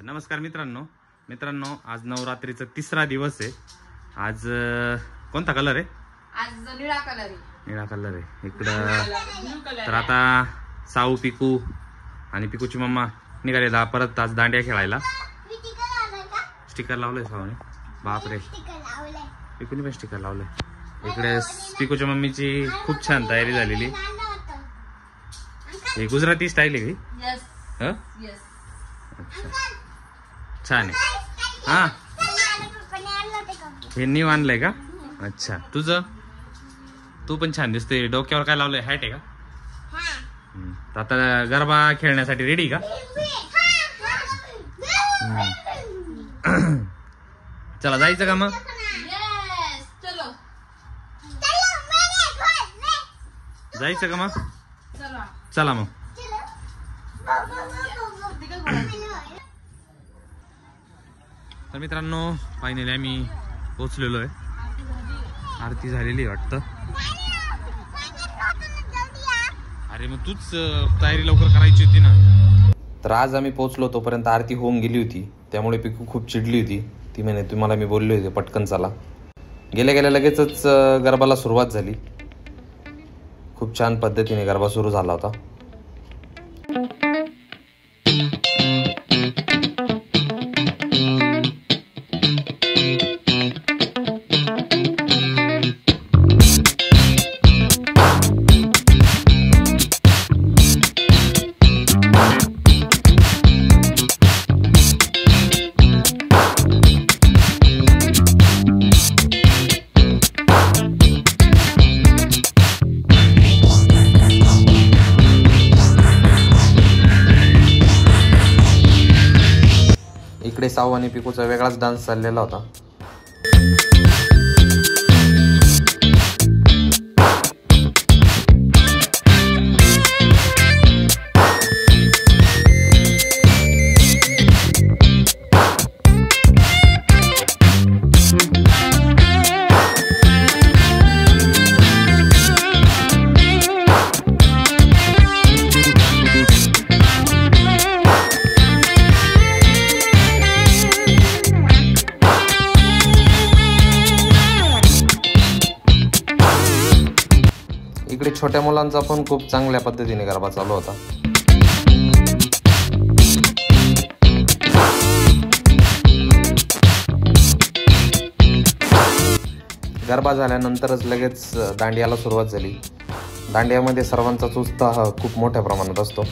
तर नमस्कार मित्रांनो आज नवरात्रीचा तिसरा दिवस आहे। आज कोणता कलर आहे? आज निळा कलर आहे। निळा कलर आहे इकडं। तर आता साऊ पिकू आणि पिकूची मम्मा निघालेला परत आज दांडिया खेळायला। स्टिकर लावलंय साऊने, बापरे पिकूने पण स्टिकर लावलंय। इकडे पिकूच्या मम्मीची खूप छान तयारी झालेली। हे गुजराती स्टाईल आहे का? यस हं? यस। अच्छा छान आहे। हा हे न्यू आणलंय का? अच्छा तुझं तू पण छान दिसते। डोक्यावर काय लावलंय? हॅट आहे का? तर आता गरबा खेळण्यासाठी रेडी का? चला जायचं का मग? यस चलो जायचं का मग? चला चला मग। तर मित्रांनो फायनली आम्ही पोहोचलेलो आहे। आरती झालेली वाटतं। अरे मग तूच तयारी लवकर करायची होती ना। तर आज आम्ही पोहोचलो तोपर्यंत आरती होऊन गेली होती, त्यामुळे पिकू खूप चिडली होती। ती म्हणे तुम्हाला मी बोलले होते पटकन चला। गेल्या गेल्या लगेचच गरबाला सुरुवात झाली। खूप छान पद्धतीने गरबा सुरू झाला होता। इकडे साऊ आणि पिकूचा वेगळाच डान्स चाललेला होता। इकडे छोट्या मुलांचा पण खूप चांगल्या पद्धतीने गरबा चालू होता। गरबा झाल्यानंतरच लगेच दांडियाला सुरुवात झाली। दांडियामध्ये सर्वांचाच उत्साह खूप मोठ्या प्रमाणात असतो।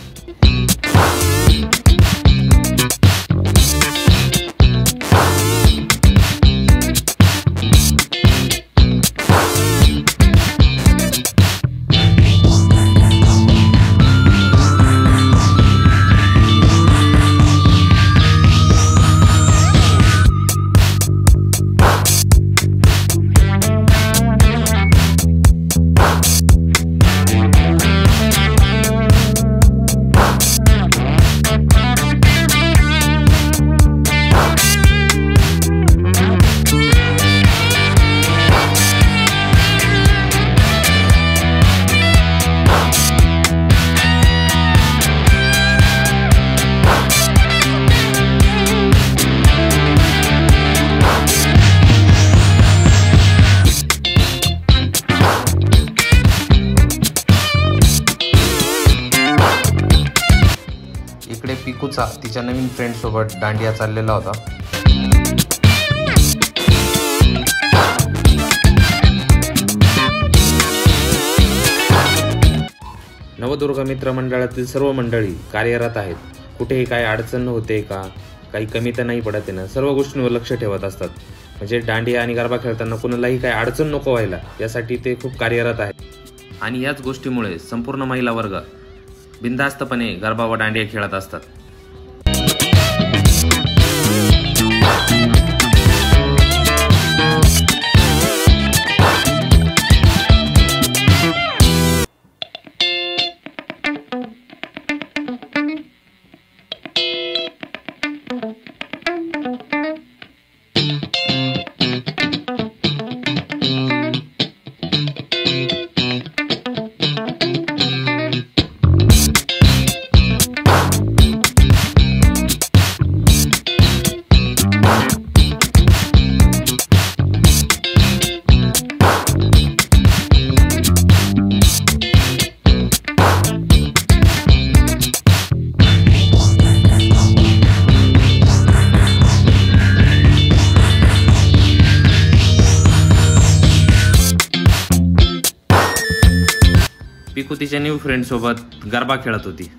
इकडे पिकूचा तिच्या नवीन फ्रेंड सोबत दांडिया चाललेला होता। नवदुर्गा मित्र मंडळातील सर्व मंडळी कार्यरत आहेत। कुठेही काय अडचण होते का, काही कमी तर नाही पडत ना, सर्व गोष्टींवर लक्ष ठेवत असतात। म्हणजे दांडिया आणि गरबा खेळताना कुणालाही काय अडचण नको व्हायला यासाठी ते खूप कार्यरत आहेत। आणि याच गोष्टीमुळे संपूर्ण महिला वर्ग बिनधास्तपणे गरबा व दांडिया खेळत असतात। पिकू तिच्या न्यू फ्रेंड सोबत गरबा खेळत होती.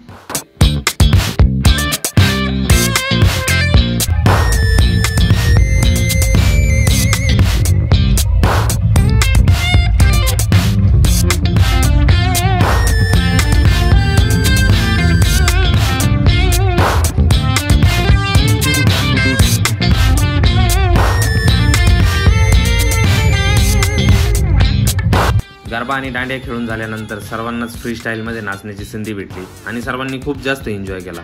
गरबा आणि दांडिया खेळून झाल्यानंतर सर्वांनाच फ्री स्टाईल मध्ये नाचण्याची संधी भेटली आणि सर्वांनी खूप जास्त एन्जॉय केला.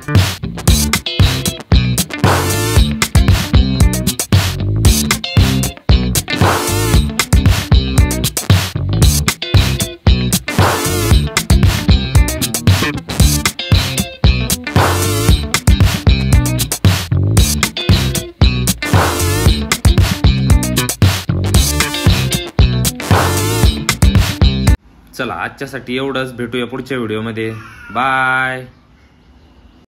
चला आजच्यासाठी एवढंच. भेटूया पुढच्या व्हिडिओमध्ये. बाय.